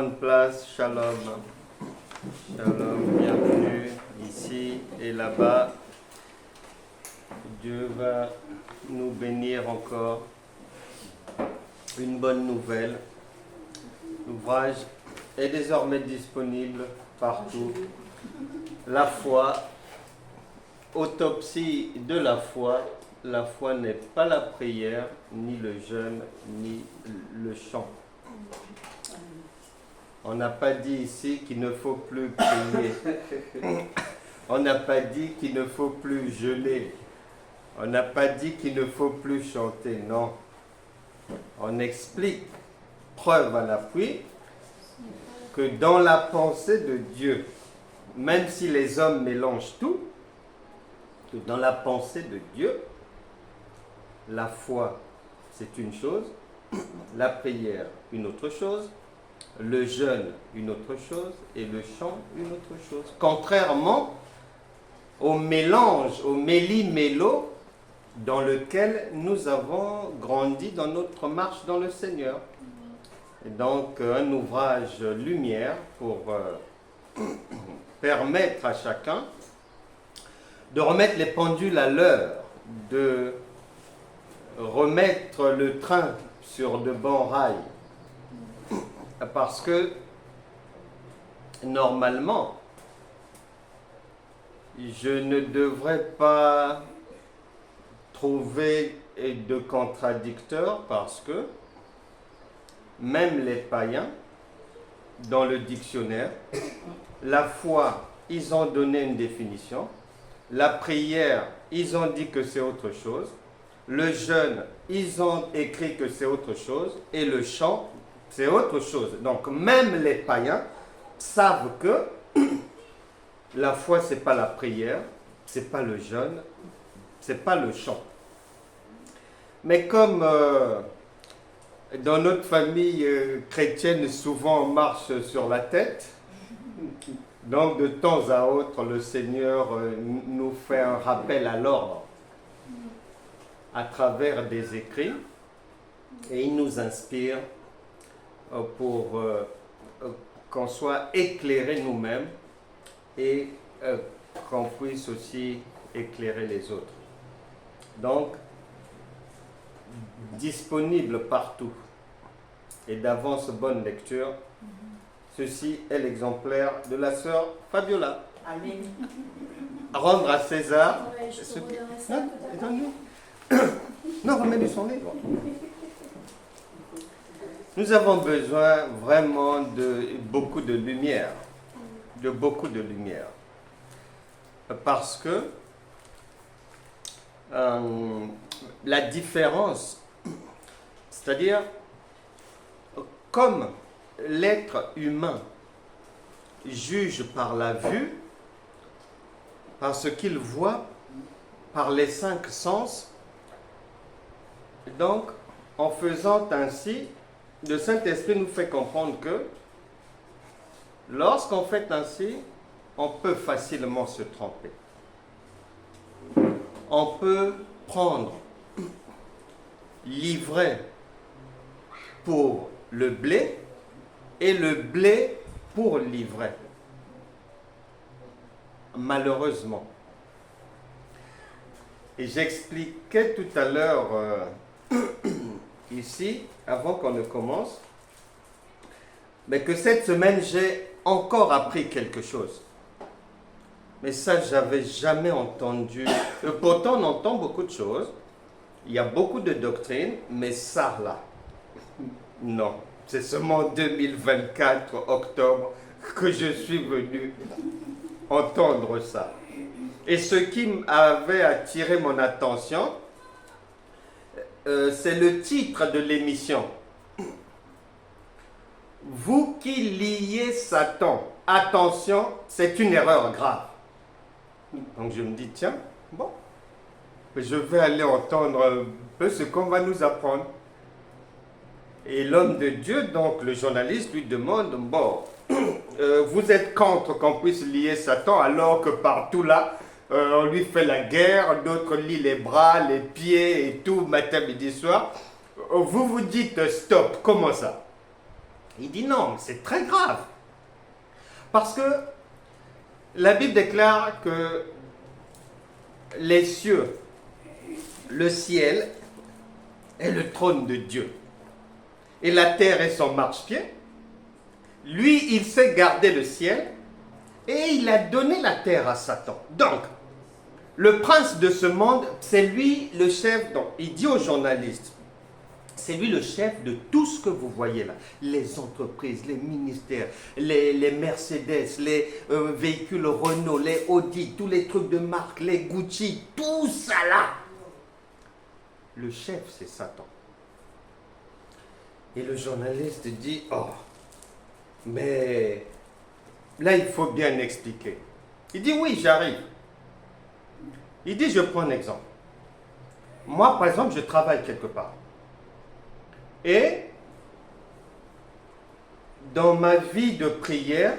prendre place. Shalom. Shalom, bienvenue ici et là-bas. Dieu va nous bénir encore. Une bonne nouvelle. L'ouvrage est désormais disponible partout. La foi, autopsie de la foi. La foi n'est pas la prière, ni le jeûne, ni le chant. On n'a pas dit ici qu'il ne faut plus prier. On n'a pas dit qu'il ne faut plus jeûner. On n'a pas dit qu'il ne faut plus chanter. Non. On explique, preuve à l'appui, que dans la pensée de Dieu, même si les hommes mélangent tout, que dans la pensée de Dieu, la foi, c'est une chose, la prière, une autre chose, le jeûne, une autre chose, et le chant, une autre chose. Contrairement au mélange, au méli-mélo dans lequel nous avons grandi dans notre marche dans le Seigneur. Et donc, un ouvrage lumière pour permettre à chacun de remettre les pendules à l'heure, de remettre le train sur de bons rails. Parce que, normalement, je ne devrais pas trouver de contradicteurs parce que même les païens, dans le dictionnaire, la foi, ils ont donné une définition. La prière, ils ont dit que c'est autre chose. Le jeûne, ils ont écrit que c'est autre chose. Et le chant, c'est autre chose. Donc, même les païens savent que la foi, ce n'est pas la prière, ce n'est pas le jeûne, ce n'est pas le chant. Mais comme dans notre famille chrétienne, souvent on marche sur la tête, donc de temps à autre, le Seigneur nous fait un rappel à l'ordre à travers des écrits et il nous inspire pour qu'on soit éclairés nous-mêmes et qu'on puisse aussi éclairer les autres. Donc, disponible partout et d'avance bonne lecture. Ceci est l'exemplaire de la sœur Fabiola. Amen. Rendre à César. Ouais, je ce te qui... redonnerai ça Non, peut-être. donne-nous. Non, remets-lui son livre. Nous avons besoin vraiment de beaucoup de lumière. De beaucoup de lumière. Parce que la différence, c'est-à-dire comme l'être humain juge par la vue, par ce qu'il voit, par les 5 sens, donc en faisant ainsi, le Saint-Esprit nous fait comprendre que lorsqu'on fait ainsi, on peut facilement se tromper. On peut prendre l'ivraie pour le blé et le blé pour l'ivraie. Malheureusement. Et j'expliquais tout à l'heure ici, avant qu'on ne commence, mais que cette semaine, j'ai encore appris quelque chose. Mais ça, j'avais jamais entendu. Pourtant, on entend beaucoup de choses. Il y a beaucoup de doctrines, mais ça, là, non. C'est seulement en 2024, octobre, que je suis venu entendre ça. Et ce qui avait attiré mon attention, c'est le titre de l'émission. Vous qui liez Satan, attention, c'est une erreur grave. Donc je me dis, tiens, bon, je vais aller entendre un peu ce qu'on va nous apprendre. Et l'homme de Dieu, donc le journaliste, lui demande, bon, vous êtes contre qu'on puisse lier Satan alors que partout là, on lui fait la guerre, d'autres lient les bras, les pieds et tout, matin, midi, soir. Vous vous dites stop, comment ça? Il dit non, c'est très grave. Parce que la Bible déclare que les cieux, le ciel est le trône de Dieu. Et la terre est son marchepied. Lui, il sait garder le ciel et il a donné la terre à Satan. Donc, le prince de ce monde, c'est lui le chef. Donc, il dit aux journalistes, c'est lui le chef de tout ce que vous voyez là. Les entreprises, les ministères, les Mercedes, les véhicules Renault, les Audi, tous les trucs de marque, les Gucci, tout ça là. Le chef, c'est Satan. Et le journaliste dit, oh, mais là, il faut bien expliquer. Il dit, oui, j'arrive. Il dit, je prends un exemple. Moi, par exemple, je travaille quelque part. Et dans ma vie de prière,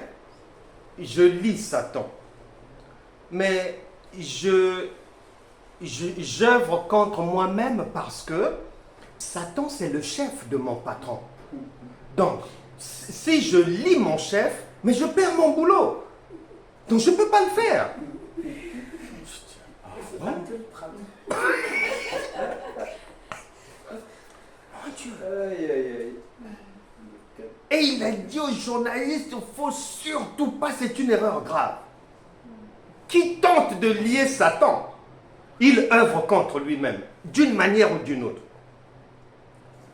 je lis Satan. Mais j'œuvre contre moi-même parce que Satan, c'est le chef de mon patron. Donc, si je lis mon chef, mais je perds mon boulot. Donc, je ne peux pas le faire. Mon Dieu. Et il a dit aux journalistes, il ne faut surtout pas, c'est une erreur grave. Qui tente de lier Satan, il œuvre contre lui-même, d'une manière ou d'une autre.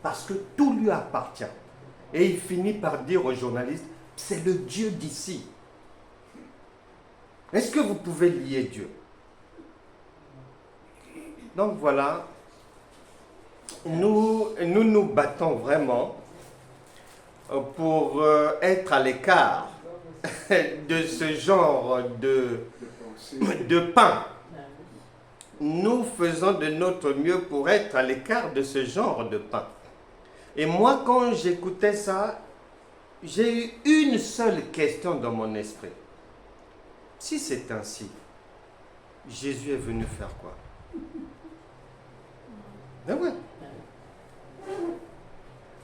Parce que tout lui appartient. Et il finit par dire aux journalistes, c'est le Dieu d'ici. Est-ce que vous pouvez lier Dieu? Donc voilà, nous battons vraiment pour être à l'écart de ce genre de pain. Nous faisons de notre mieux pour être à l'écart de ce genre de pain. Et moi, quand j'écoutais ça, j'ai eu une seule question dans mon esprit. Si c'est ainsi, Jésus est venu faire quoi? Ben ouais.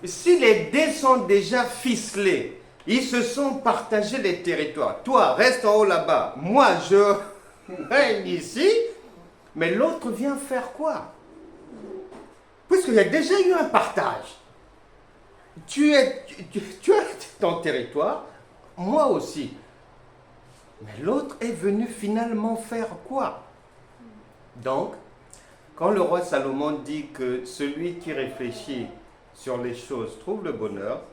Si les dés sont déjà ficelés, ils se sont partagés les territoires. Toi, reste en haut là-bas. Moi, je règne ici. Mais l'autre vient faire quoi? Puisqu'il y a déjà eu un partage. Tu as ton territoire, moi aussi. Mais l'autre est venu finalement faire quoi? Donc, quand le roi Salomon dit que celui qui réfléchit sur les choses trouve le bonheur,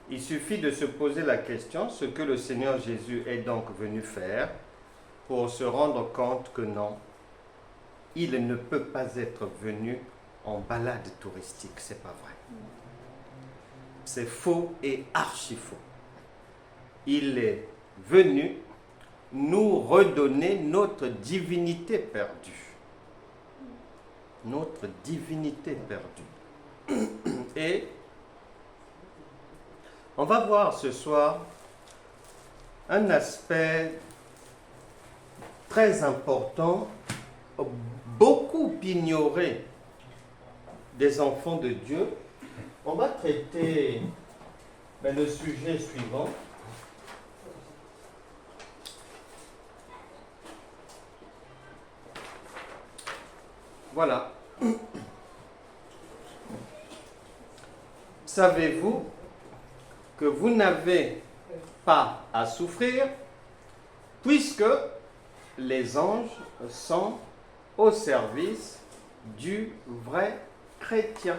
il suffit de se poser la question, ce que le Seigneur Jésus est donc venu faire, pour se rendre compte que non, il ne peut pas être venu en balade touristique, c'est pas vrai. C'est faux et archi faux. Il est venu nous redonner notre divinité perdue. Notre divinité perdue. Et on va voir ce soir un aspect très important, beaucoup ignoré des enfants de Dieu. On va traiter le sujet suivant. Voilà. Savez-vous que vous n'avez pas à souffrir puisque les anges sont au service du vrai chrétien?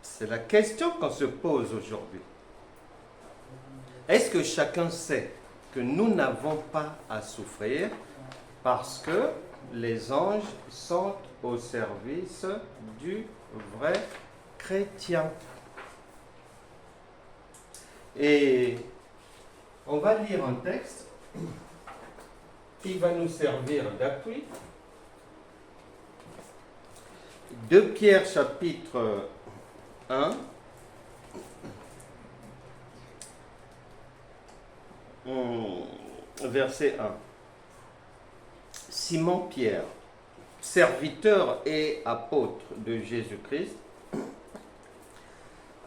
C'est la question qu'on se pose aujourd'hui. Est-ce que chacun sait que nous n'avons pas à souffrir parce que les anges sont au service du vrai chrétien? Et on va lire un texte qui va nous servir d'appui. 2 Pierre chapitre 1. Verset 1. Simon Pierre, serviteur et apôtre de Jésus-Christ,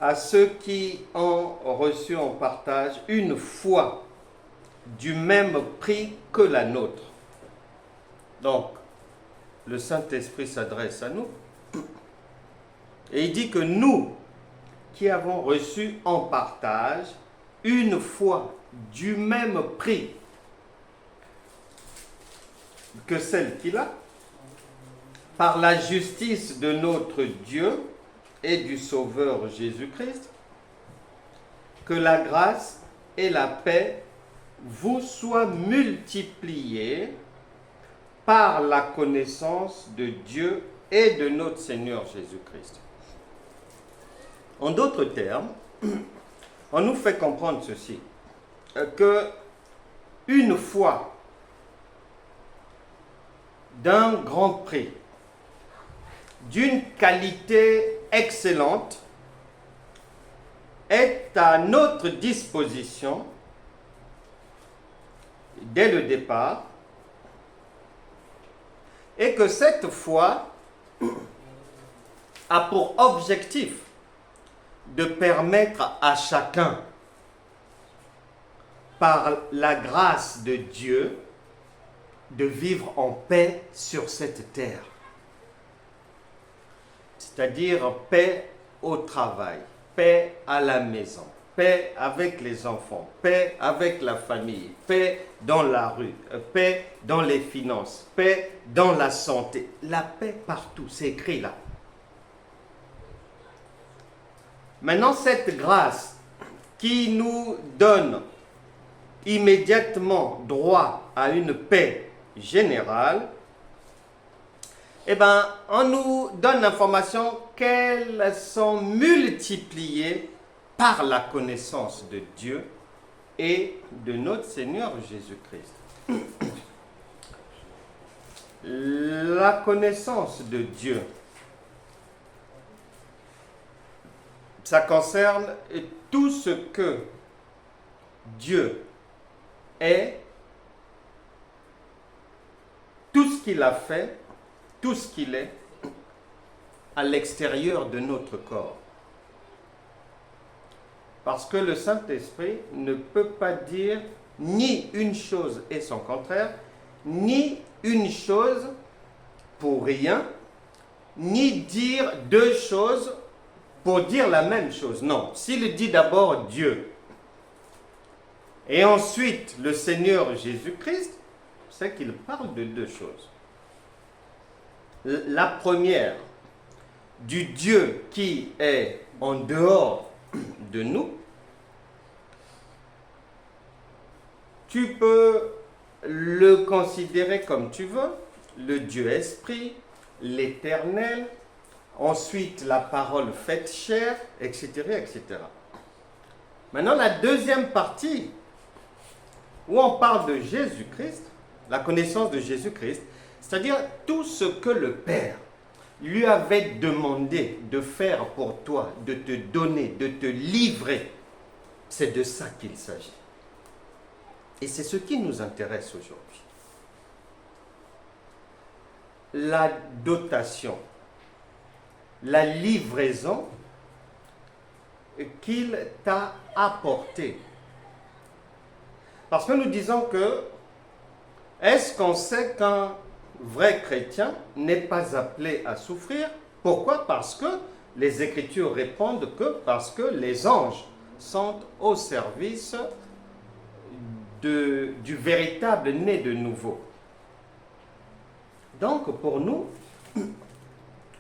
à ceux qui ont reçu en partage une foi du même prix que la nôtre. Donc, le Saint-Esprit s'adresse à nous. Et il dit que nous, qui avons reçu en partage une foi du même prix que celle qu'il a, par la justice de notre Dieu et du Sauveur Jésus-Christ, que la grâce et la paix vous soient multipliées par la connaissance de Dieu et de notre Seigneur Jésus-Christ. En d'autres termes, on nous fait comprendre ceci, que une foi d'un grand prix, d'une qualité excellente, est à notre disposition dès le départ, et que cette foi a pour objectif de permettre à chacun, par la grâce de Dieu, de vivre en paix sur cette terre. C'est-à-dire paix au travail, paix à la maison, paix avec les enfants, paix avec la famille, paix dans la rue, paix dans les finances, paix dans la santé. La paix partout, c'est écrit là. Maintenant, cette grâce qui nous donne immédiatement droit à une paix générale, eh bien, on nous donne l'information qu'elles sont multipliées par la connaissance de Dieu et de notre Seigneur Jésus-Christ. La connaissance de Dieu, ça concerne tout ce que Dieu est, tout ce qu'il a fait, tout ce qu'il est à l'extérieur de notre corps. Parce que le Saint-Esprit ne peut pas dire ni une chose et son contraire, ni une chose pour rien, ni dire deux choses pour dire la même chose. Non, s'il dit d'abord Dieu et ensuite le Seigneur Jésus-Christ, c'est qu'il parle de deux choses. La première, du Dieu qui est en dehors de nous. Tu peux le considérer comme tu veux, le Dieu Esprit, l'Éternel, ensuite la parole faite chair, etc., etc. Maintenant, la deuxième partie, où on parle de Jésus-Christ, la connaissance de Jésus-Christ, c'est-à-dire tout ce que le Père lui avait demandé de faire pour toi, de te donner, de te livrer, c'est de ça qu'il s'agit. Et c'est ce qui nous intéresse aujourd'hui. La dotation, la livraison qu'il t'a apportée. Parce que nous disons que, est-ce qu'on sait qu'un vrai chrétien n'est pas appelé à souffrir? Pourquoi? Parce que les Écritures répondent que parce que les anges sont au service du véritable né de nouveau. Donc pour nous,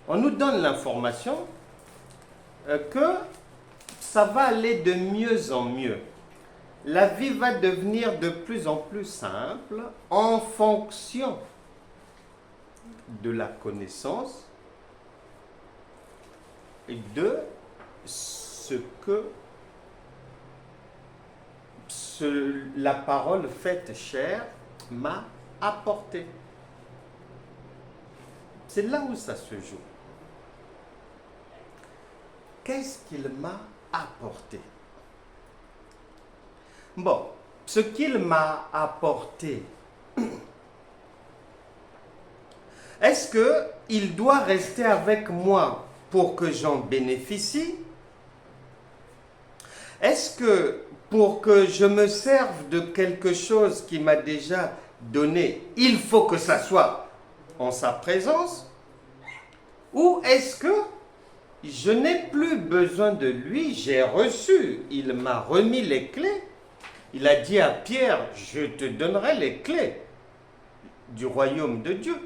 on nous donne l'information que ça va aller de mieux en mieux. La vie va devenir de plus en plus simple en fonction de la connaissance et de ce que la parole faite chair m'a apporté. C'est là où ça se joue. Qu'est-ce qu'il m'a apporté? Bon, ce qu'il m'a apporté, est-ce qu'il doit rester avec moi pour que j'en bénéficie? Est-ce que pour que je me serve de quelque chose qui m'a déjà donné, il faut que ça soit en sa présence? Ou est-ce que je n'ai plus besoin de lui, j'ai reçu, il m'a remis les clés. Il a dit à Pierre, je te donnerai les clés du royaume de Dieu.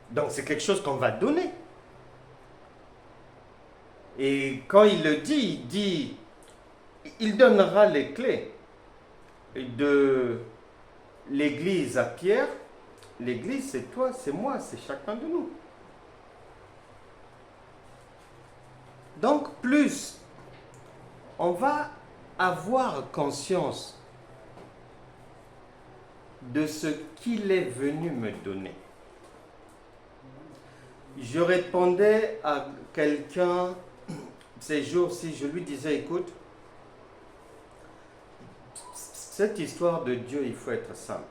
Donc c'est quelque chose qu'on va donner. Et quand il le dit, il donnera les clés de l'église à Pierre. L'église, c'est toi, c'est moi, c'est chacun de nous. Donc plus on va avoir conscience de ce qu'il est venu me donner. Je répondais à quelqu'un ces jours-ci, je lui disais, écoute, cette histoire de Dieu, il faut être simple.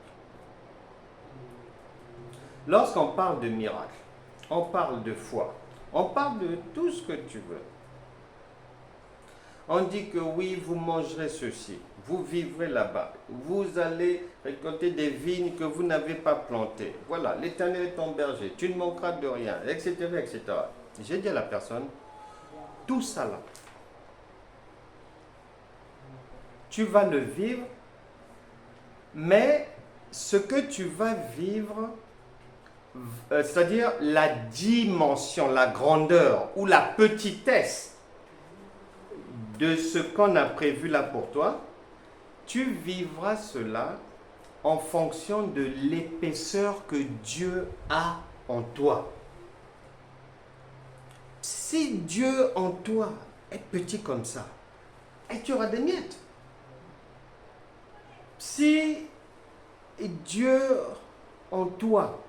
Lorsqu'on parle de miracle, on parle de foi, on parle de tout ce que tu veux. On dit que oui, vous mangerez ceci, vous vivrez là-bas, vous allez récolter des vignes que vous n'avez pas plantées. Voilà, l'Éternel est ton berger, tu ne manqueras de rien, etc., etc. J'ai dit à la personne, tout ça là, tu vas le vivre, mais ce que tu vas vivre, c'est-à-dire la dimension, la grandeur ou la petitesse de ce qu'on a prévu là pour toi, tu vivras cela en fonction de l'épaisseur que Dieu a en toi. Si Dieu en toi est petit comme ça, et tu auras des miettes. Si Dieu en toi,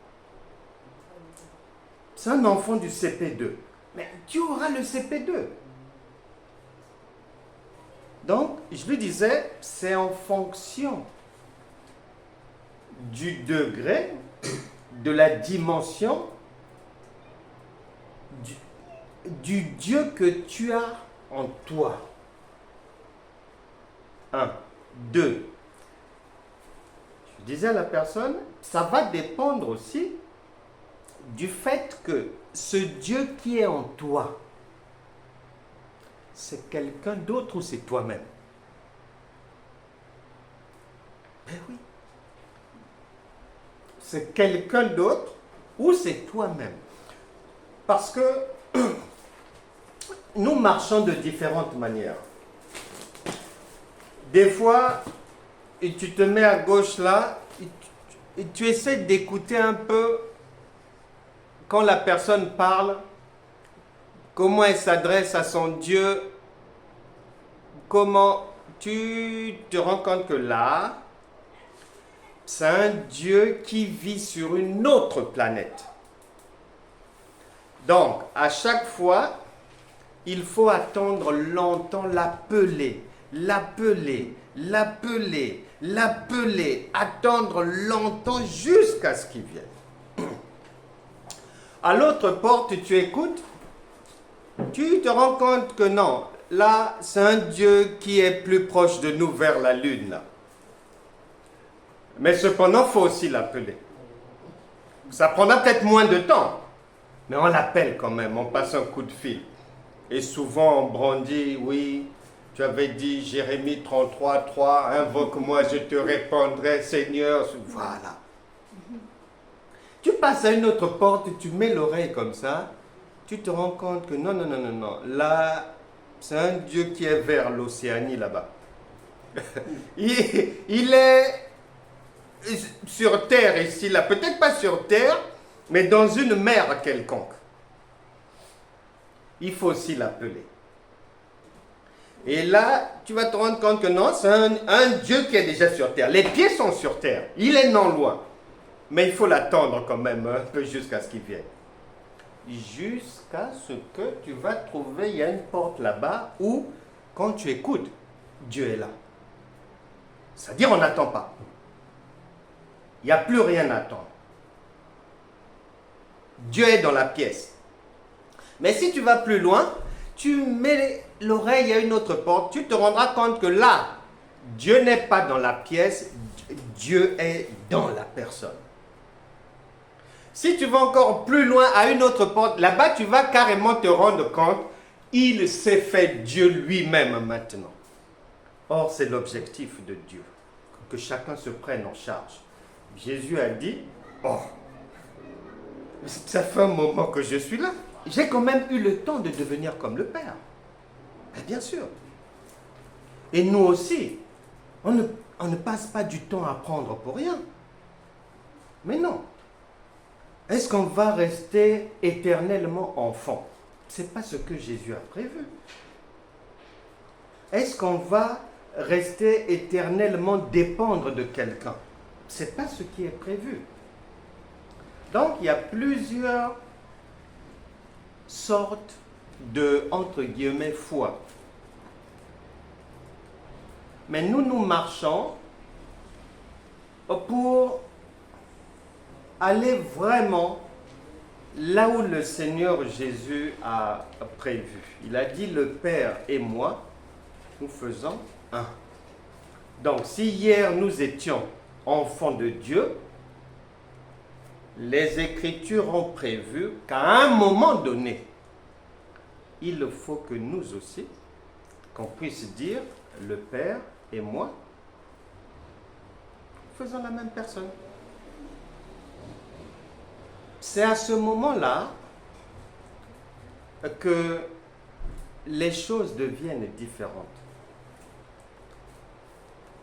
c'est un enfant du CP2, mais tu auras le CP2. Donc, je lui disais, c'est en fonction du degré, de la dimension du Dieu que tu as en toi. 1. 2. Je disais à la personne, ça va dépendre aussi du fait que ce Dieu qui est en toi, c'est quelqu'un d'autre ou c'est toi-même? Ben oui. C'est quelqu'un d'autre ou c'est toi-même? Parce que nous marchons de différentes manières. Des fois, et tu te mets à gauche là, et tu essaies d'écouter un peu quand la personne parle, comment elle s'adresse à son Dieu, comment tu te rends compte que là, c'est un Dieu qui vit sur une autre planète. Donc, à chaque fois, il faut attendre longtemps, l'appeler, attendre longtemps jusqu'à ce qu'il vienne. À l'autre porte, tu écoutes, tu te rends compte que non, là, c'est un Dieu qui est plus proche de nous vers la lune, là. Mais cependant, il faut aussi l'appeler. Ça prendra peut-être moins de temps, mais on l'appelle quand même, on passe un coup de fil. Et souvent, on brandit, oui, tu avais dit, Jérémie 33, 3, invoque-moi, je te répondrai, Seigneur. Voilà. Tu passes à une autre porte, tu mets l'oreille comme ça, tu te rends compte que non, là, c'est un Dieu qui est vers l'Océanie là-bas. il est sur terre ici, là, peut-être pas sur terre, mais dans une mer quelconque. Il faut aussi l'appeler. Et là, tu vas te rendre compte que non, c'est un Dieu qui est déjà sur terre. Les pieds sont sur terre, il est non loin. Mais il faut l'attendre quand même un peu jusqu'à ce qu'il vienne. Jusqu'à ce que tu vas trouver, il y a une porte là-bas où, quand tu écoutes, Dieu est là. C'est-à-dire, on n'attend pas. Il n'y a plus rien à attendre. Dieu est dans la pièce. Mais si tu vas plus loin, tu mets l'oreille à une autre porte, tu te rendras compte que là, Dieu n'est pas dans la pièce, Dieu est dans la personne. Si tu vas encore plus loin à une autre porte, là-bas tu vas carrément te rendre compte, il s'est fait Dieu lui-même maintenant. Or, c'est l'objectif de Dieu, que chacun se prenne en charge. Jésus a dit, oh, ça fait un moment que je suis là. J'ai quand même eu le temps de devenir comme le Père. Mais bien sûr. Et nous aussi, on ne passe pas du temps à apprendre pour rien. Mais non. Est-ce qu'on va rester éternellement enfant? Ce n'est pas ce que Jésus a prévu. Est-ce qu'on va rester éternellement dépendre de quelqu'un? Ce n'est pas ce qui est prévu. Donc, il y a plusieurs sortes de, entre guillemets, foi. Mais nous marchons pour aller vraiment là où le Seigneur Jésus a prévu. Il a dit, le Père et moi, nous faisons un. Donc, si hier nous étions enfants de Dieu, les Écritures ont prévu qu'à un moment donné, il faut que nous aussi, qu'on puisse dire, le Père et moi, faisons la même personne. C'est à ce moment-là que les choses deviennent différentes.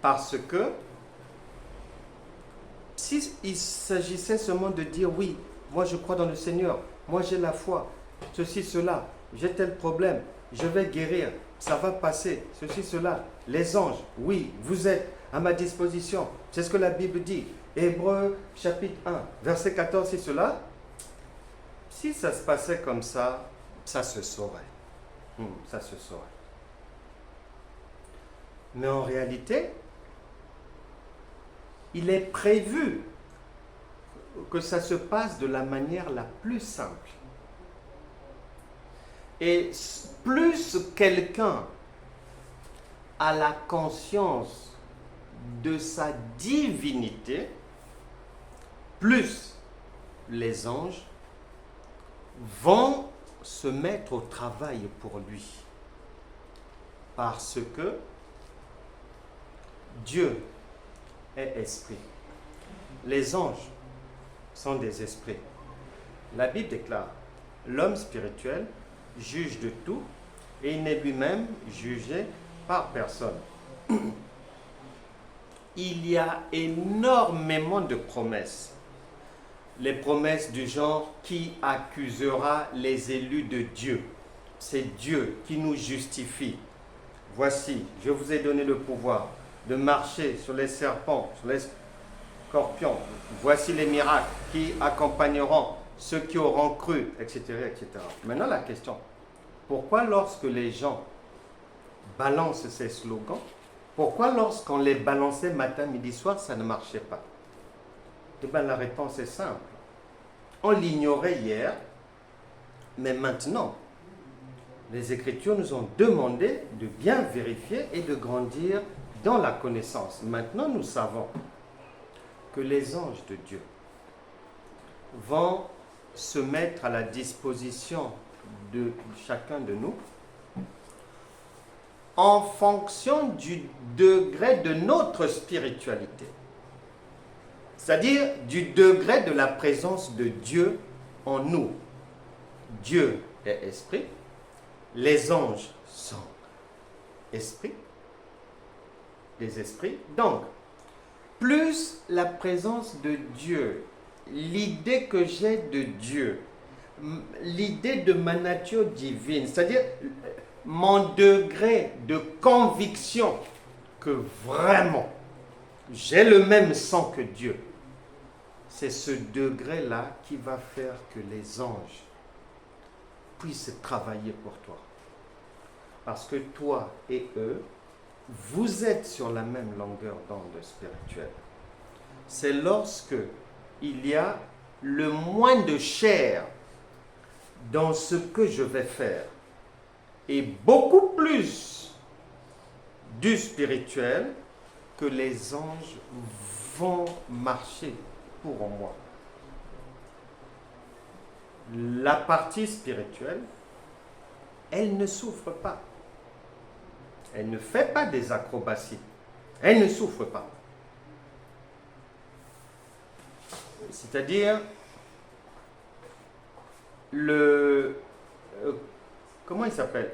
Parce que s'il s'agissait seulement de dire oui, moi je crois dans le Seigneur, moi j'ai la foi, ceci, cela, j'ai tel problème, je vais guérir, ça va passer, ceci, cela, les anges, oui, vous êtes à ma disposition, c'est ce que la Bible dit. Hébreux chapitre 1, verset 14, c'est cela. Si ça se passait comme ça, ça se saurait. Ça se saurait. Mais en réalité, il est prévu que ça se passe de la manière la plus simple. Et plus quelqu'un a la conscience de sa divinité, plus les anges vont se mettre au travail pour lui. Parce que Dieu est esprit. Les anges sont des esprits. La Bible déclare, l'homme spirituel juge de tout et il n'est lui-même jugé par personne. Il y a énormément de promesses. Les promesses du genre qui accusera les élus de Dieu. C'est Dieu qui nous justifie. Voici, je vous ai donné le pouvoir de marcher sur les serpents, sur les scorpions. Voici les miracles qui accompagneront ceux qui auront cru, etc., etc. Maintenant la question, pourquoi lorsque les gens balancent ces slogans, pourquoi lorsqu'on les balançait matin, midi, soir, ça ne marchait pas? Eh bien, la réponse est simple. On l'ignorait hier, mais maintenant, les Écritures nous ont demandé de bien vérifier et de grandir dans la connaissance. Maintenant, nous savons que les anges de Dieu vont se mettre à la disposition de chacun de nous en fonction du degré de notre spiritualité. C'est-à-dire du degré de la présence de Dieu en nous. Dieu est esprit, les anges sont esprits, des esprits. Donc, plus la présence de Dieu, l'idée que j'ai de Dieu, l'idée de ma nature divine, c'est-à-dire mon degré de conviction que vraiment j'ai le même sang que Dieu, c'est ce degré-là qui va faire que les anges puissent travailler pour toi. Parce que toi et eux, vous êtes sur la même longueur d'onde spirituelle. C'est lorsque il y a le moins de chair dans ce que je vais faire et beaucoup plus du spirituel que les anges vont marcher pour moi. La partie spirituelle, elle ne souffre pas. Elle ne fait pas des acrobaties. Elle ne souffre pas. C'est-à-dire, comment il s'appelle?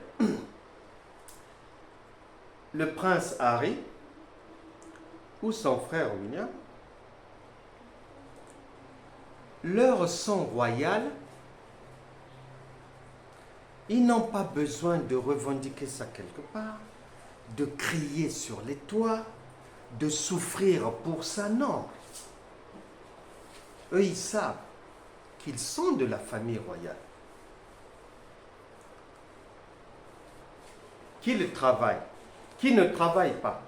Le prince Harry ou son frère William, leur sang royal, ils n'ont pas besoin de revendiquer ça quelque part, de crier sur les toits, de souffrir pour ça, non. Eux, ils savent qu'ils sont de la famille royale. Qu'ils travaillent, qu'ils ne travaillent pas,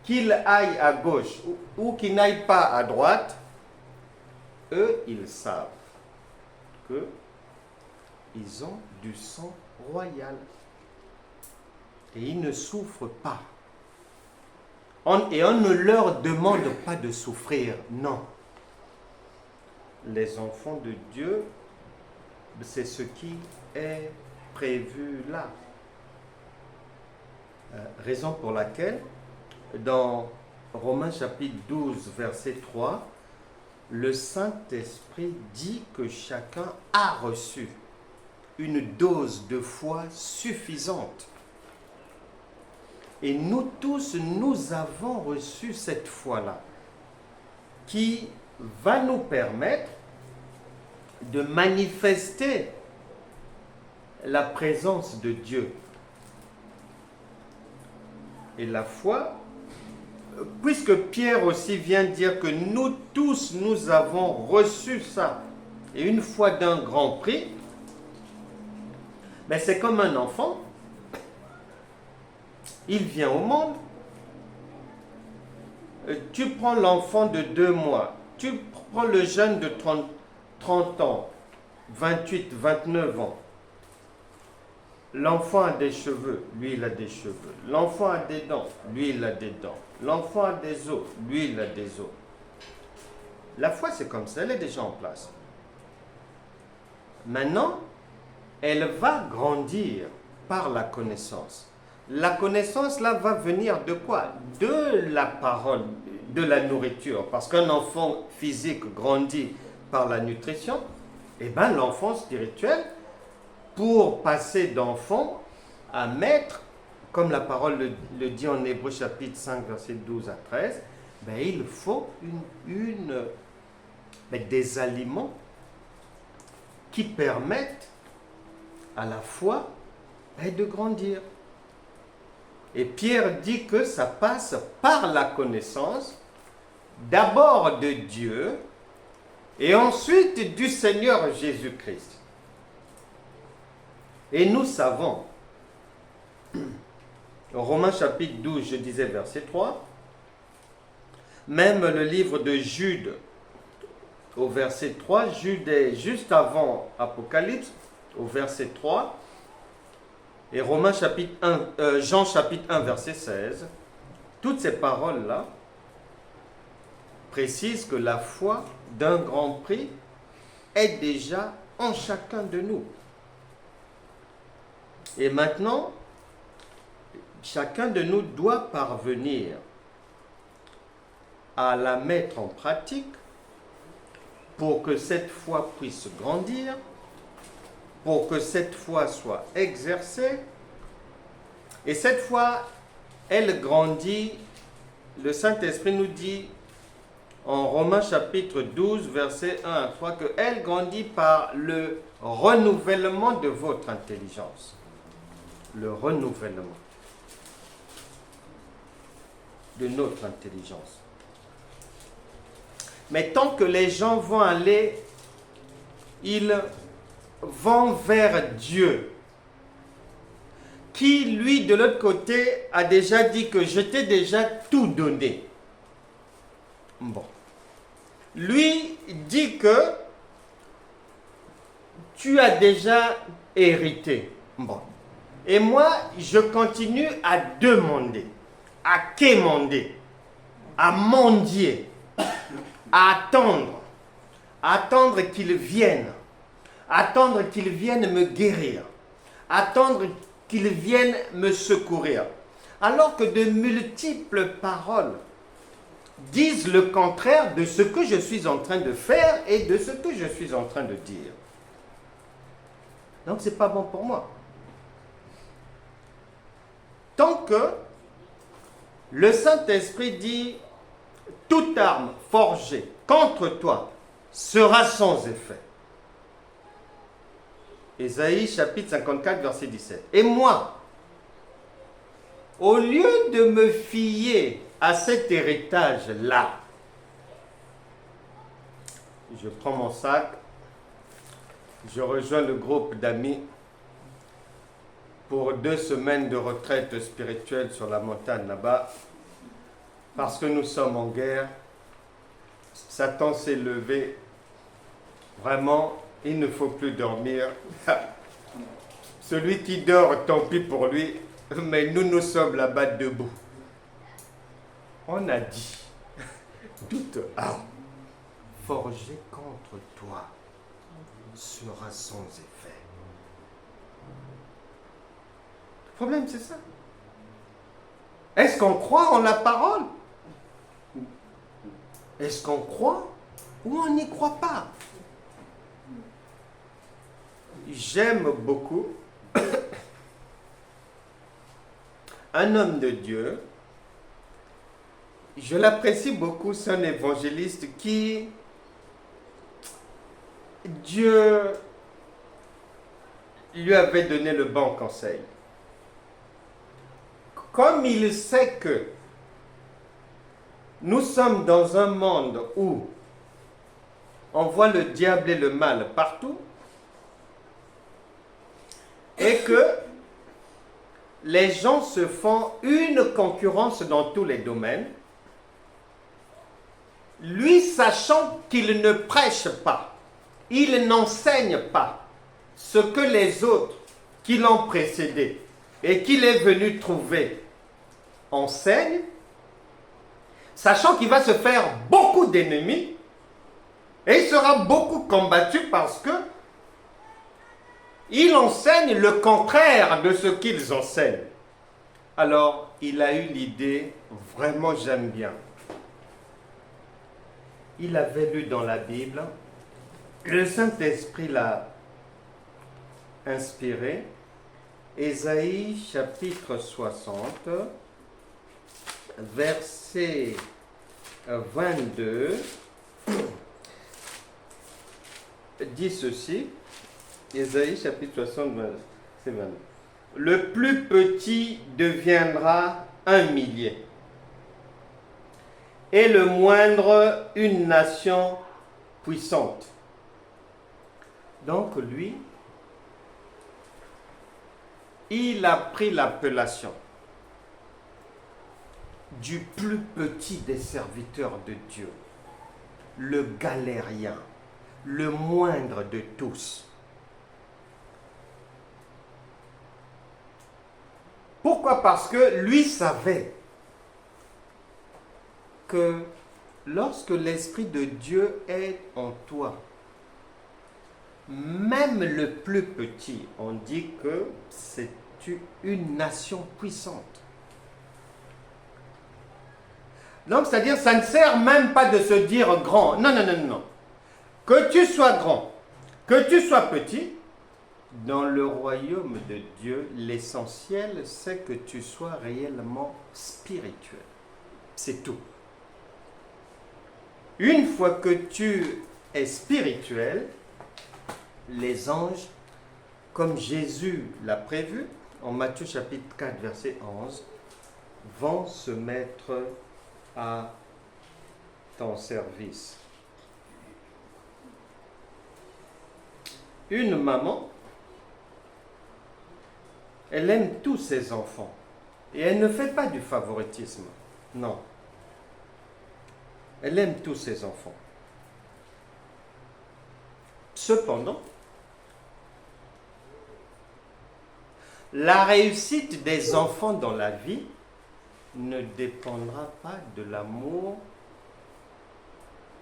qu'ils aillent à gauche ou qu'ils n'aillent pas à droite, eux, ils savent qu'ils ont du sang royal. Et ils ne souffrent pas. Et on ne leur demande pas de souffrir, non. Les enfants de Dieu, c'est ce qui est prévu là. Raison pour laquelle, dans Romains chapitre 12, verset 3, le Saint-Esprit dit que chacun a reçu une dose de foi suffisante. Et nous tous, nous avons reçu cette foi-là, qui va nous permettre de manifester la présence de Dieu. Et la foi, puisque Pierre aussi vient dire que nous tous, nous avons reçu ça, et une foi d'un grand prix, mais c'est comme un enfant. Il vient au monde. Tu prends l'enfant de 2 mois, tu prends le jeune de 30 ans, 28, 29 ans. L'enfant a des cheveux, lui il a des cheveux. L'enfant a des dents, lui il a des dents. L'enfant a des os, lui il a des os. La foi c'est comme ça, elle est déjà en place. Maintenant, elle va grandir par la connaissance. La connaissance, là, va venir de quoi? De la parole, de la nourriture. Parce qu'un enfant physique grandit par la nutrition, et bien l'enfant spirituel, pour passer d'enfant à maître, comme la parole le dit en Hébreux chapitre 5, verset 12 à 13, ben, il faut des aliments qui permettent à la foi de grandir. Et Pierre dit que ça passe par la connaissance, d'abord de Dieu, et ensuite du Seigneur Jésus-Christ. Et nous savons, Romains chapitre 12, je disais verset 3, même le livre de Jude, au verset 3, Jude est juste avant Apocalypse, au verset 3, et Romains chapitre 1, Jean chapitre 1, verset 16, toutes ces paroles-là précisent que la foi d'un grand prix est déjà en chacun de nous. Et maintenant, chacun de nous doit parvenir à la mettre en pratique pour que cette foi puisse grandir, pour que cette foi soit exercée. Et cette foi, elle grandit, le Saint-Esprit nous dit en Romains chapitre 12, verset 1 à 3, qu'elle grandit par le renouvellement de votre intelligence. Le renouvellement de notre intelligence. Mais tant que les gens vont aller, ils vont vers Dieu, qui, lui, de l'autre côté, a déjà dit que je t'ai déjà tout donné. Bon. Lui dit que tu as déjà hérité. Bon. Et moi, je continue à demander, à quémander, à mendier, à attendre qu'il vienne, attendre qu'il vienne me guérir, attendre qu'il vienne me secourir. Alors que de multiples paroles disent le contraire de ce que je suis en train de faire et de ce que je suis en train de dire. Donc ce n'est pas bon pour moi. Tant que le Saint-Esprit dit « toute arme forgée contre toi sera sans effet ». Ésaïe chapitre 54 verset 17. Et moi, au lieu de me fier à cet héritage-là, je prends mon sac, je rejoins le groupe d'amis pour 2 semaines de retraite spirituelle sur la montagne là-bas, parce que nous sommes en guerre. Satan s'est levé. Vraiment, il ne faut plus dormir. Celui qui dort, tant pis pour lui, mais nous sommes là-bas debout. On a dit, toute arme forgée contre toi sera sans effet. Le problème, c'est ça. Est-ce qu'on croit en la parole? Est-ce qu'on croit ou on n'y croit pas? J'aime beaucoup un homme de Dieu. Je l'apprécie beaucoup, c'est un évangéliste qui, Dieu lui avait donné le bon conseil. Comme il sait que nous sommes dans un monde où on voit le diable et le mal partout, et que les gens se font une concurrence dans tous les domaines, lui, sachant qu'il ne prêche pas, il n'enseigne pas ce que les autres qui l'ont précédé et qu'il est venu trouver enseignent, sachant qu'il va se faire beaucoup d'ennemis et il sera beaucoup combattu parce que il enseigne le contraire de ce qu'ils enseignent. Alors, il a eu l'idée, vraiment j'aime bien. Il avait lu dans la Bible, le Saint-Esprit l'a inspiré, Ésaïe chapitre 60, verset 22, dit ceci. Ésaïe chapitre 60, verset 22. Le plus petit deviendra un millier, et le moindre une nation puissante. Donc lui, il a pris l'appellation du plus petit des serviteurs de Dieu, le galérien, le moindre de tous. Pourquoi? Parce que lui savait que lorsque l'Esprit de Dieu est en toi, même le plus petit, on dit que c'est une nation puissante. Donc, c'est-à-dire, ça ne sert même pas de se dire grand. Non, non, non, non. Que tu sois grand, que tu sois petit, dans le royaume de Dieu, l'essentiel, c'est que tu sois réellement spirituel. C'est tout. Une fois que tu es spirituel, les anges, comme Jésus l'a prévu, en Matthieu chapitre 4, verset 11, vont se mettre à ton service. Une maman, elle aime tous ses enfants et elle ne fait pas du favoritisme. Non. Elle aime tous ses enfants. Cependant, La réussite des enfants dans la vie ne dépendra pas de l'amour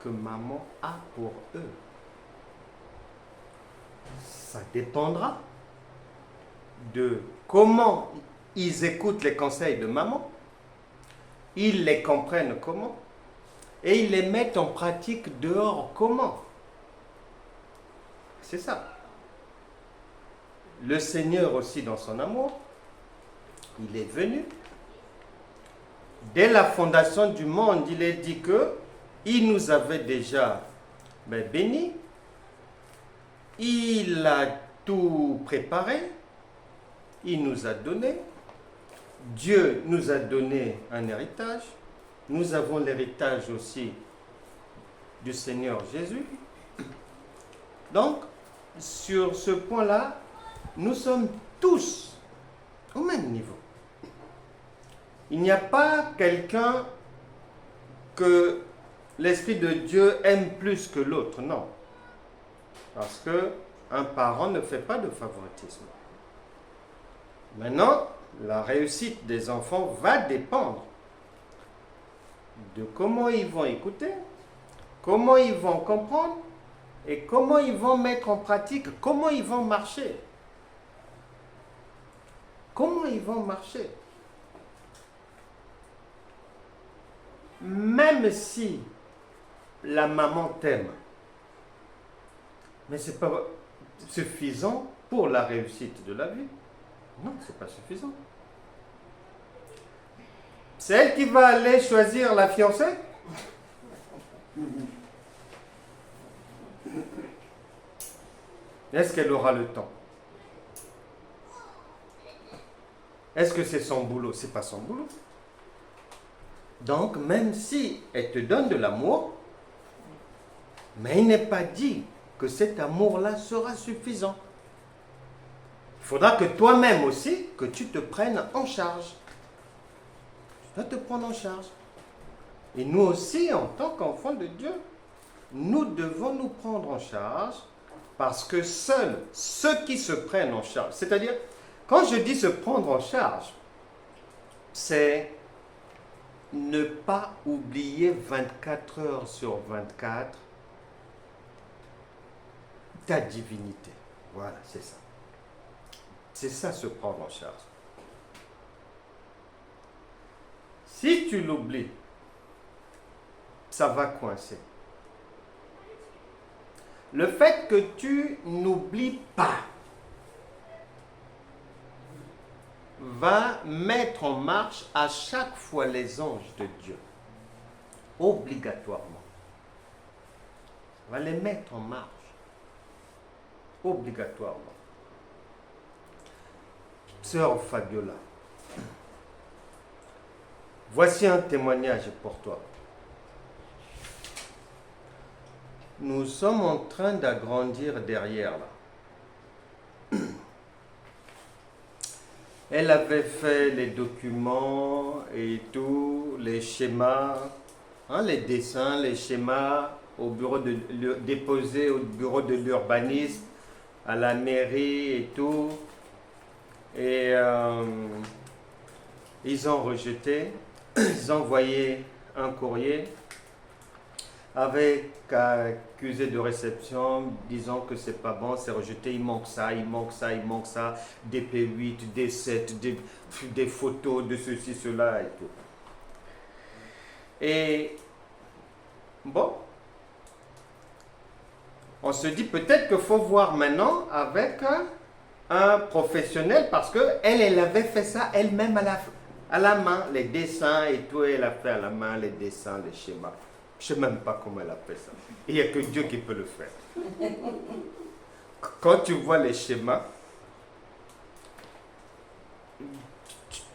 que maman a pour eux. Ça dépendra de comment ils écoutent les conseils de maman, ils les comprennent comment, et ils les mettent en pratique dehors comment. C'est ça. Le Seigneur aussi, dans son amour, il est venu. Dès la fondation du monde, il est dit que il nous avait déjà bénis. Il a tout préparé. Il nous a donné. Dieu nous a donné un héritage. Nous avons l'héritage aussi du Seigneur Jésus. Donc, sur ce point-là, nous sommes tous au même niveau. Il n'y a pas quelqu'un que l'Esprit de Dieu aime plus que l'autre, non. Parce qu'un parent ne fait pas de favoritisme. Maintenant, la réussite des enfants va dépendre de comment ils vont écouter, comment ils vont comprendre et comment ils vont mettre en pratique, comment ils vont marcher. Comment ils vont marcher? Même si la maman t'aime, mais ce n'est pas suffisant pour la réussite de la vie. Non, ce n'est pas suffisant. C'est elle qui va aller choisir la fiancée? Est-ce qu'elle aura le temps? Est-ce que c'est son boulot? Ce n'est pas son boulot. Donc, même si elle te donne de l'amour, mais il n'est pas dit que cet amour-là sera suffisant. Il faudra que toi-même aussi, que tu te prennes en charge. Tu dois te prendre en charge. Et nous aussi, en tant qu'enfants de Dieu, nous devons nous prendre en charge parce que seuls ceux qui se prennent en charge, c'est-à-dire, quand je dis se prendre en charge, c'est ne pas oublier 24 heures sur 24 ta divinité. Voilà, c'est ça. C'est ça, se prendre en charge. Si tu l'oublies, ça va coincer. Le fait que tu n'oublies pas va mettre en marche à chaque fois les anges de Dieu. Obligatoirement. Va les mettre en marche. Obligatoirement. Sœur Fabiola, voici un témoignage pour toi. Nous sommes en train d'agrandir derrière là. Elle avait fait les documents et tout, les schémas, les dessins, les schémas au bureau déposés au bureau de l'urbanisme, à la mairie et tout. Et ils ont rejeté, ils ont envoyé un courrier avec accusé de réception, disant que c'est pas bon, c'est rejeté, il manque ça, il manque ça, il manque ça, des P8, des 7, des photos de ceci, cela et tout. Et bon, on se dit peut-être qu'il faut voir maintenant avec un professionnel parce qu'elle avait fait ça elle-même à la main, les dessins et tout, elle a fait à la main les dessins, les schémas. Je ne sais même pas comment elle a fait ça. Il n'y a que Dieu qui peut le faire. Quand tu vois les schémas,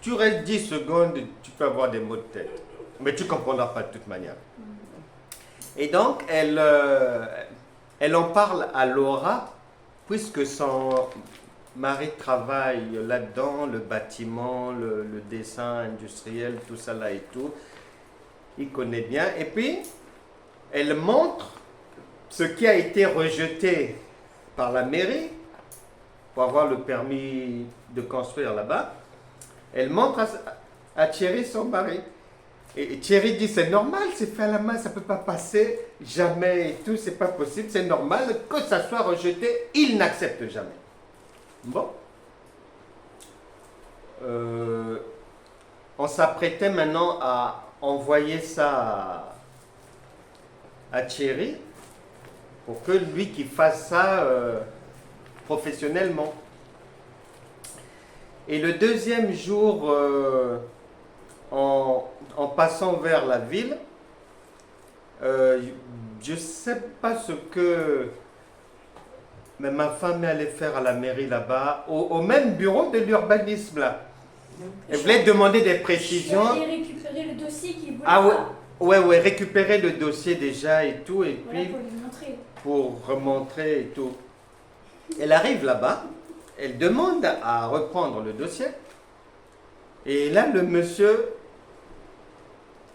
tu restes 10 secondes, tu peux avoir des maux de tête. Mais tu ne comprendras pas de toute manière. Et donc, elle en parle à Laura, puisque son mari travaille là-dedans, le bâtiment, le dessin industriel, tout ça là et tout. Il connaît bien. Et puis, elle montre ce qui a été rejeté par la mairie pour avoir le permis de construire là-bas. Elle montre à Thierry son mari. Et Thierry dit, c'est normal, c'est fait à la main, ça ne peut pas passer, jamais et tout, c'est pas possible, c'est normal que ça soit rejeté, il n'accepte jamais. Bon. On s'apprêtait maintenant à envoyer ça à Thierry pour que lui qui fasse ça professionnellement. Et le deuxième jour, en passant vers la ville, je ne sais pas ce que mais ma femme allait faire à la mairie là-bas, au même bureau de l'urbanisme là. Elle voulait demander des précisions. Je vais aller récupérer le dossier qui voulait ouais, récupérer le dossier déjà et tout, et voilà, puis pour lui montrer. pour remontrer et tout. Elle arrive là-bas, elle demande à reprendre le dossier, et là le monsieur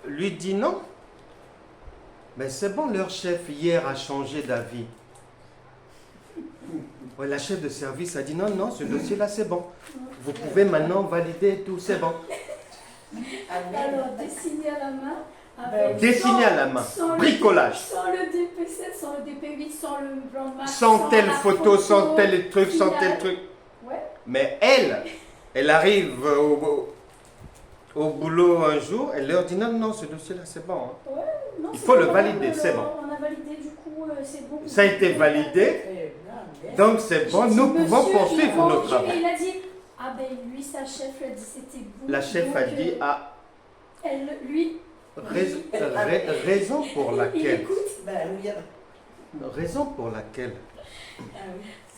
lui dit non. Mais c'est bon, leur chef hier a changé d'avis. Ouais, la chef de service a dit non, ce dossier-là c'est bon. Vous pouvez maintenant valider tout, c'est bon. Alors, dessiner à la main. Dessiner à la main, bricolage. Sans le DP7, sans le DP8, sans le blanc de marque, sans telle photo, sans tel truc, sans tel truc. Ouais. Mais elle arrive au boulot un jour, elle leur dit non, ce dossier-là c'est bon. Hein. Ouais, non, il faut le bon, valider, c'est bon. On a validé, du coup, c'est bon. Ça a été validé, donc c'est bon, nous pouvons poursuivre notre travail. Il a dit, ah ben lui, sa chef lui a dit c'était bon. La chef a dit, raison pour laquelle. Raison pour laquelle.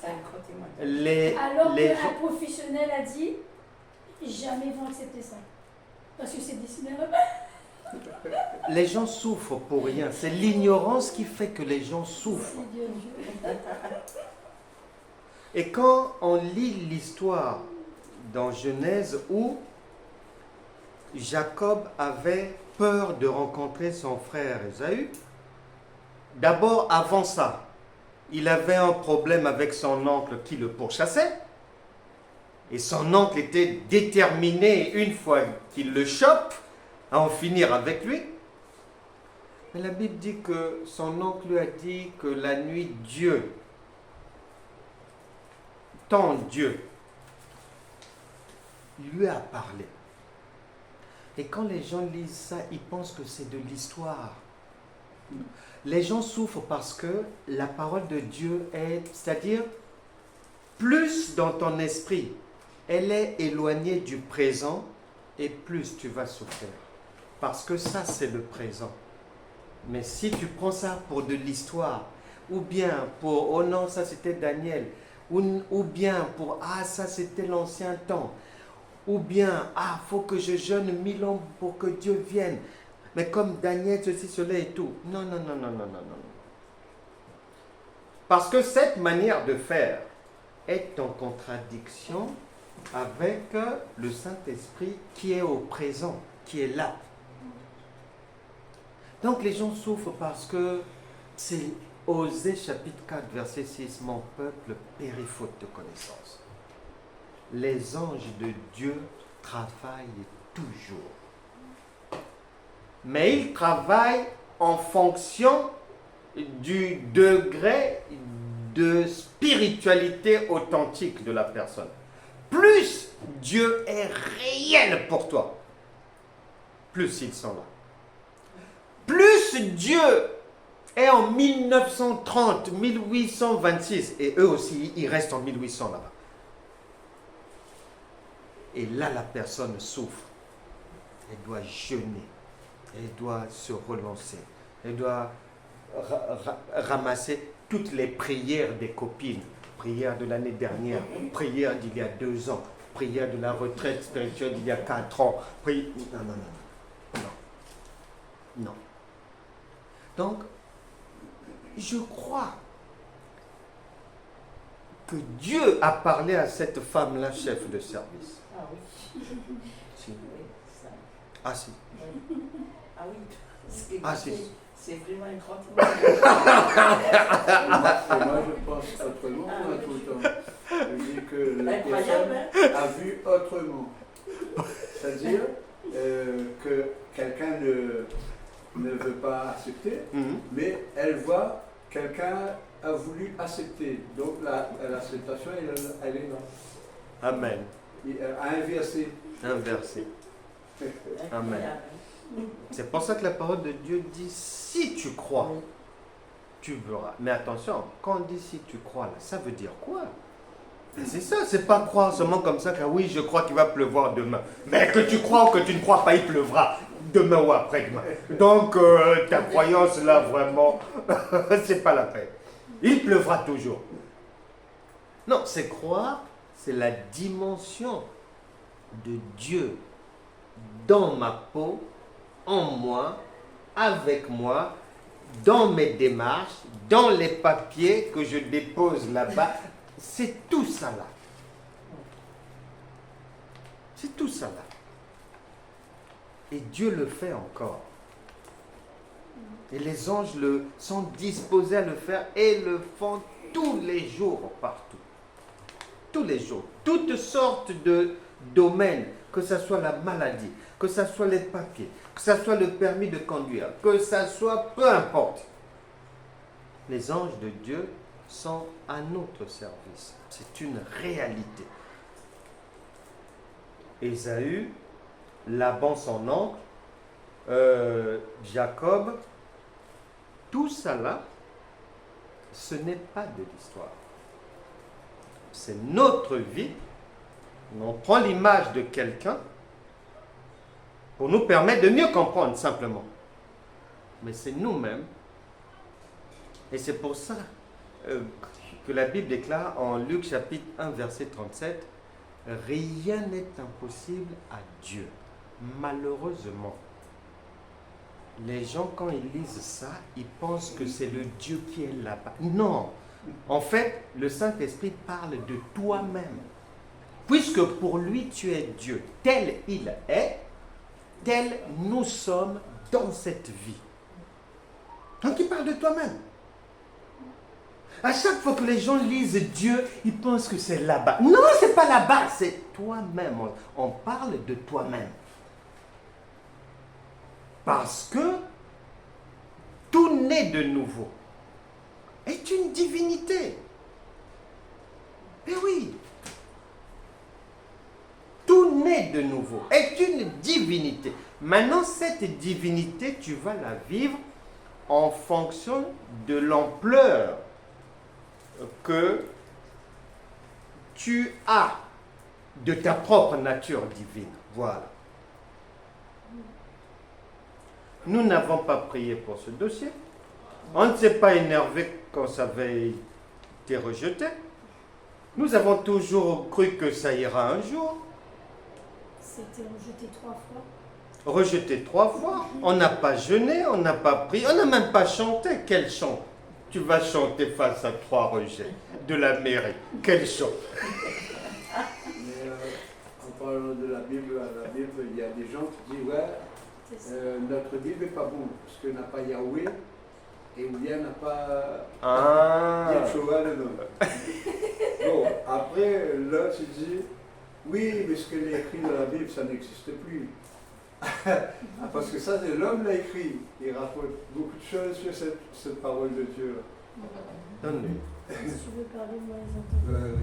Alors que la professionnelle a dit, jamais ils vont accepter ça. Parce que c'est dessiné à la main. Les gens souffrent pour rien. C'est l'ignorance qui fait que les gens souffrent. Et quand on lit l'histoire dans Genèse où Jacob avait peur de rencontrer son frère Ésaü, d'abord avant ça, il avait un problème avec son oncle qui le pourchassait. Et son oncle était déterminé, une fois qu'il le chope, à en finir avec lui. Mais la Bible dit que son oncle lui a dit que la nuit, ton Dieu, lui a parlé. Et quand les gens lisent ça, ils pensent que c'est de l'histoire. Les gens souffrent parce que la parole de Dieu est, c'est-à-dire, plus dans ton esprit, elle est éloignée du présent et plus tu vas souffrir. Parce que ça, c'est le présent. Mais si tu prends ça pour de l'histoire, ou bien pour, oh non, ça c'était Daniel, ou bien pour, ah, ça c'était l'ancien temps, ou bien, ah, faut que je jeûne 1000 ans pour que Dieu vienne. Mais comme Daniel, ceci, cela et tout. Non. Parce que cette manière de faire est en contradiction avec le Saint-Esprit qui est au présent, qui est là. Donc les gens souffrent parce que c'est Osée chapitre 4 verset 6, mon peuple périt faute de connaissance. Les anges de Dieu travaillent toujours. Mais ils travaillent en fonction du degré de spiritualité authentique de la personne. Plus Dieu est réel pour toi, plus ils sont là. Plus Dieu est en 1930, 1826, et eux aussi, ils restent en 1800 là-bas. Et là, la personne souffre. Elle doit jeûner. Elle doit se relancer. Elle doit ramasser toutes les prières des copines. Prière de l'année dernière, prière d'il y a 2 ans, prière de la retraite spirituelle d'il y a 4 ans. Non. Donc, je crois que Dieu a parlé à cette femme-là, chef de service. Ah oui. Si. Ah si. Oui. Ah oui. Ah si. C'est vraiment une grande moi, je pense autrement tout le temps. Je dis que la Incroyable, personne a vu autrement. C'est-à-dire que quelqu'un ne veut pas accepter, mais elle voit quelqu'un a voulu accepter. Donc l'acceptation, elle est là. Amen. Il a inversé. Inversé. Amen. C'est pour ça que la parole de Dieu dit, si tu crois, tu verras. Mais attention, quand on dit si tu crois, là, ça veut dire quoi? C'est ça, c'est pas croire seulement comme ça que oui, je crois qu'il va pleuvoir demain. Mais que tu crois ou que tu ne crois pas, il pleuvra demain ou après-demain. Donc ta croyance là, vraiment, c'est pas la peine. Il pleuvra toujours. Non, c'est croire, c'est la dimension de Dieu dans ma peau, en moi, avec moi, dans mes démarches, dans les papiers que je dépose là-bas. C'est tout ça là. C'est tout ça là. Et Dieu le fait encore. Et les anges sont disposés à le faire et le font tous les jours partout. Tous les jours. Toutes sortes de domaines, que ce soit la maladie, que ce soit les papiers, que ce soit le permis de conduire, que ce soit peu importe. Les anges de Dieu sont à notre service. C'est une réalité. Ésaü, Laban son oncle, Jacob, tout ça là, ce n'est pas de l'histoire. C'est notre vie. On prend l'image de quelqu'un pour nous permettre de mieux comprendre simplement. Mais c'est nous-mêmes. Et c'est pour ça que la Bible déclare en Luc chapitre 1 verset 37, rien n'est impossible à Dieu. Malheureusement, les gens quand ils lisent ça, ils pensent que c'est le Dieu qui est là-bas. Non, en fait, le Saint-Esprit parle de toi-même. Puisque pour lui tu es Dieu, tel il est, tel nous sommes dans cette vie. Donc il parle de toi-même. À chaque fois que les gens lisent Dieu, ils pensent que c'est là-bas. Non, c'est pas là-bas, c'est toi-même. On parle de toi-même. Parce que tout né de nouveau est une divinité. Eh oui. Tout né de nouveau est une divinité. Maintenant, cette divinité, tu vas la vivre en fonction de l'ampleur que tu as de ta propre nature divine. Voilà. Nous n'avons pas prié pour ce dossier. On ne s'est pas énervé quand ça avait été rejeté. Nous avons toujours cru que ça ira un jour. C'était rejeté 3 fois. Rejeté 3 fois. On n'a pas jeûné, on n'a pas prié, on n'a même pas chanté. Quel chant tu vas chanter face à 3 rejets de la mairie? Quel chant? Mais en parlant de la Bible, il y a des gens qui disent ouais, notre Bible n'est pas bon parce qu'il n'a pas Yahweh et ou bien n'a pas Yeshua le nom. Bon, après, là, tu dis oui, mais ce qu'il a écrit dans la Bible, ça n'existe plus. Parce que ça, c'est l'homme l'a écrit. Il rapporte beaucoup de choses sur cette parole de Dieu. Si tu veux parler, moi, les entends.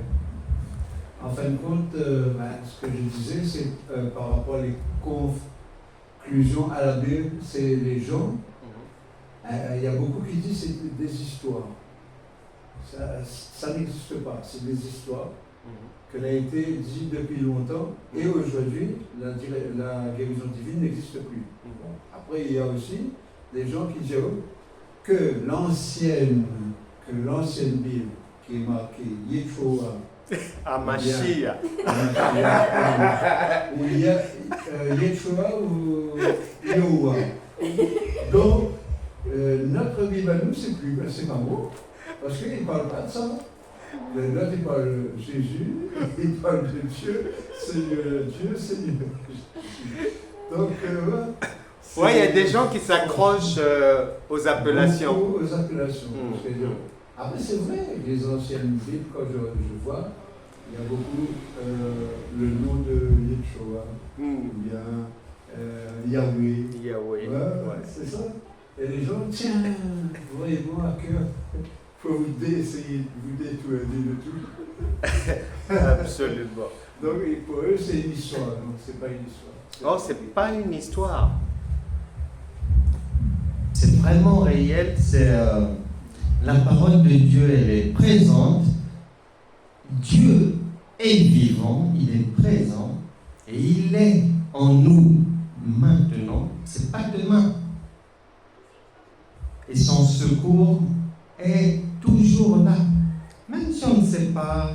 En fin de compte, ce que je disais, c'est par rapport à les conclusions à la Bible, c'est les gens. Il y a beaucoup qui disent que c'est des histoires. Ça n'existe pas, c'est des histoires qu'elle a été dit depuis longtemps et aujourd'hui la guérison divine n'existe plus. Bon. Après il y a aussi des gens qui disent que l'ancienne Bible qui est marquée Yeshua Amashia ou Yeshua ou Yahuwah. Donc notre Bible à nous c'est pas beau parce qu'il ne parle pas de ça. Là, il parle de Jésus, il parle de Dieu, Seigneur Dieu, Seigneur Jésus. Donc, ouais, il y a des gens qui s'accrochent aux appellations. Aux appellations. Après, c'est vrai, les anciennes Bibles, quand je vois, il y a beaucoup le nom de Yeshua, ou bien Yahweh. Yahweh. Ouais. C'est ça. Et les gens, tiens, voyez-moi à cœur, il faut essayer de vous détourner de tout. Absolument. Donc pour eux, c'est une histoire, donc c'est pas une histoire. Oh, c'est pas une histoire. C'est vraiment réel, c'est la parole de Dieu, elle est présente. Dieu est vivant, il est présent et il est en nous maintenant, c'est pas demain. Et son secours est toujours là. Même si on ne sait pas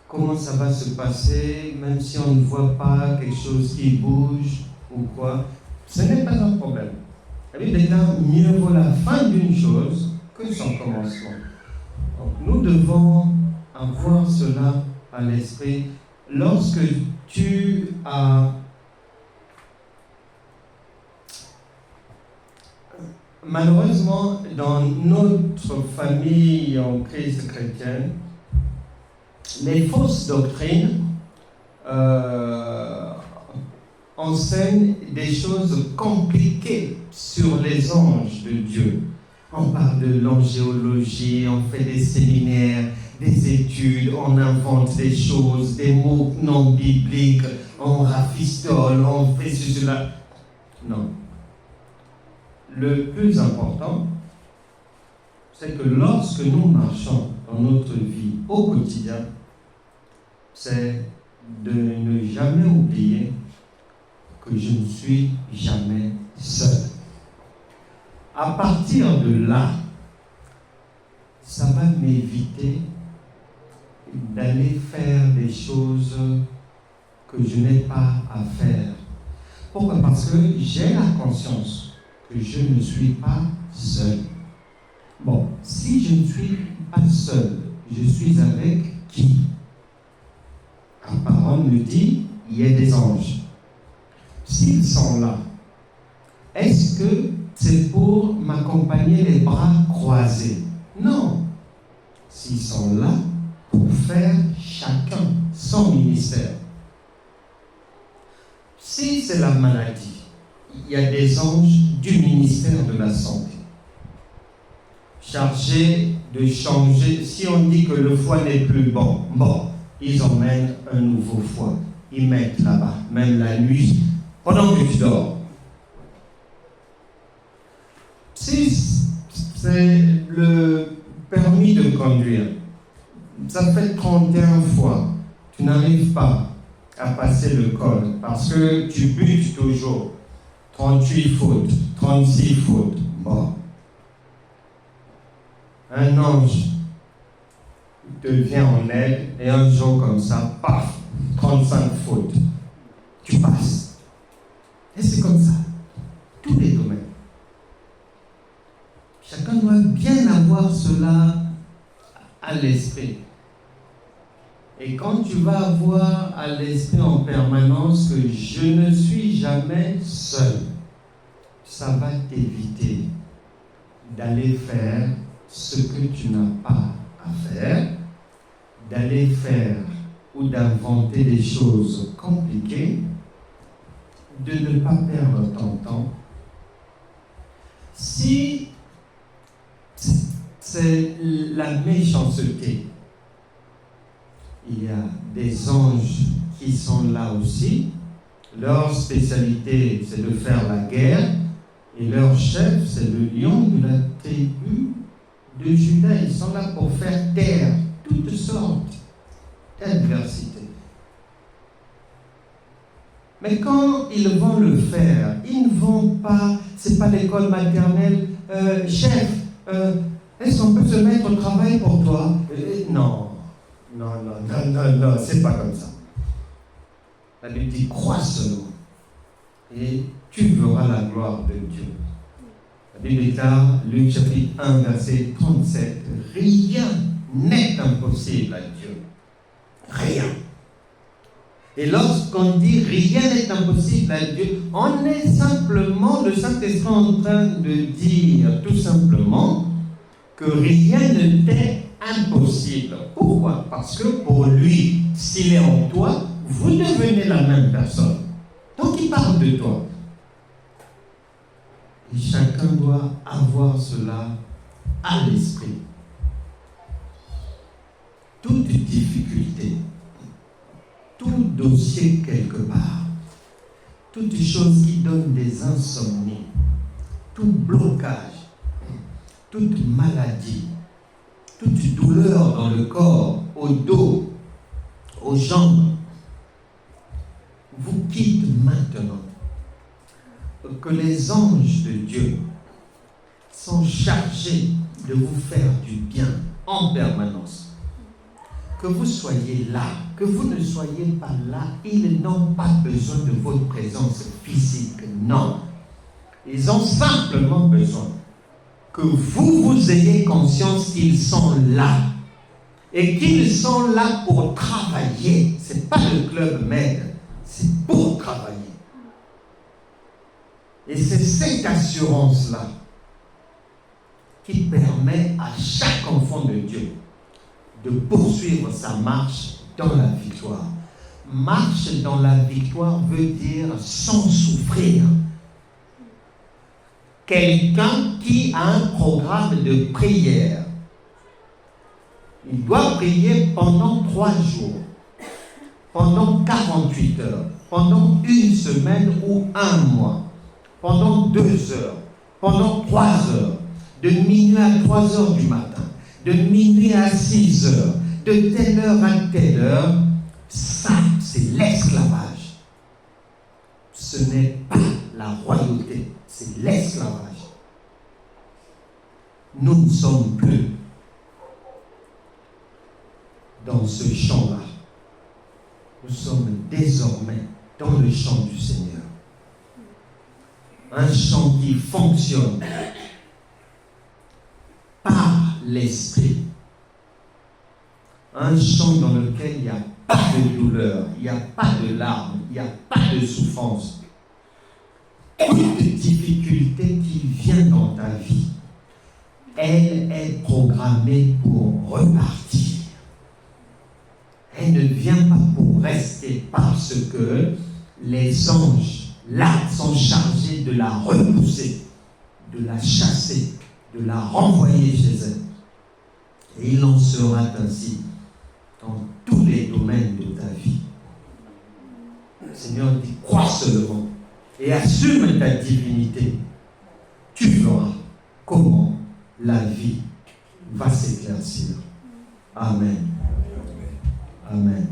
comment ça va se passer, même si on ne voit pas quelque chose qui bouge ou quoi, ce n'est pas un problème. La Bible déclare mieux vaut la fin d'une chose que son commencement. Donc, nous devons avoir cela à l'esprit. Lorsque tu as malheureusement, dans notre famille en crise chrétienne, les fausses doctrines enseignent des choses compliquées sur les anges de Dieu. On parle de l'angéologie, on fait des séminaires, des études, on invente des choses, des mots non bibliques, on rafistole, on fait cela. Non. Le plus important, c'est que lorsque nous marchons dans notre vie au quotidien, c'est de ne jamais oublier que je ne suis jamais seul. À partir de là, ça va m'éviter d'aller faire des choses que je n'ai pas à faire. Pourquoi? Parce que j'ai la conscience que je ne suis pas seul. Bon, si je ne suis pas seul, je suis avec qui? La parole me dit, il y a des anges. S'ils sont là, est-ce que c'est pour m'accompagner les bras croisés? Non. S'ils sont là, pour faire chacun son ministère. Si c'est la maladie, il y a des anges du ministère de la santé chargés de changer. Si on dit que le foie n'est plus bon, ils emmènent un nouveau foie. Ils mettent là-bas, même la nuit, pendant que tu dors. Si c'est le permis de conduire, ça fait 31 fois, tu n'arrives pas à passer le col parce que tu butes toujours. 38 fautes, 36 fautes. Bon. Un ange te vient en aide et un jour comme ça, paf, 35 fautes. Tu passes. Et c'est comme ça. Tous les domaines. Chacun doit bien avoir cela à l'esprit. Et quand tu vas avoir à l'esprit en permanence que je ne suis jamais seul, ça va t'éviter d'aller faire ce que tu n'as pas à faire, d'aller faire ou d'inventer des choses compliquées, de ne pas perdre ton temps. Si c'est la méchanceté, il y a des anges qui sont là aussi. Leur spécialité, c'est de faire la guerre. Et leur chef, c'est le lion de la tribu de Juda. Ils sont là pour faire taire toutes sortes d'adversités. Mais quand ils vont le faire, ils ne vont pas, c'est pas l'école maternelle, chef, est-ce qu'on peut se mettre au travail pour toi? Non, c'est pas comme ça. La Bible dit, crois seulement, et tu verras la gloire de Dieu. La Bible déclare, Luc chapitre 1, verset 37, rien n'est impossible à Dieu. Rien. Et lorsqu'on dit rien n'est impossible à Dieu, on est simplement, le Saint-Esprit en train de dire tout simplement que rien ne t'est impossible. Pourquoi? Parce que pour lui, s'il est en toi, vous devenez la même personne. Donc il parle de toi. Et chacun doit avoir cela à l'esprit. Toute difficulté, tout dossier quelque part, toute chose qui donne des insomnies, tout blocage, toute maladie, toute douleur dans le corps, au dos, aux jambes, vous quitte maintenant. Que les anges de Dieu sont chargés de vous faire du bien en permanence. Que vous soyez là, que vous ne soyez pas là, ils n'ont pas besoin de votre présence physique, non. Ils ont simplement besoin que vous ayez conscience qu'ils sont là et qu'ils sont là pour travailler. Ce n'est pas le club Med, c'est pour travailler. Et c'est cette assurance-là qui permet à chaque enfant de Dieu de poursuivre sa marche dans la victoire. Marche dans la victoire veut dire sans souffrir. Quelqu'un qui a un programme de prière, il doit prier pendant 3 jours, pendant 48 heures, pendant 1 semaine ou 1 mois, pendant 2 heures, pendant 3 heures, de minuit à 3 heures du matin, de minuit à 6 heures, de telle heure à telle heure. Ça, c'est l'esclavage. Ce n'est pas la royauté, c'est l'esclavage. Nous ne sommes plus dans ce champ-là. Nous sommes désormais dans le champ du Seigneur. Un champ qui fonctionne par l'esprit. Un champ dans lequel il n'y a pas de douleur, il n'y a pas de larmes, il n'y a pas de souffrance. Toute difficulté qui vient dans ta vie, elle est programmée pour repartir. Elle ne vient pas pour rester parce que les anges, là, sont chargés de la repousser, de la chasser, de la renvoyer chez elle. Et il en sera ainsi dans tous les domaines de ta vie. Le Seigneur dit, crois seulement et assume ta divinité. Tu verras comment la vie va s'éclaircir. Amen. Amen.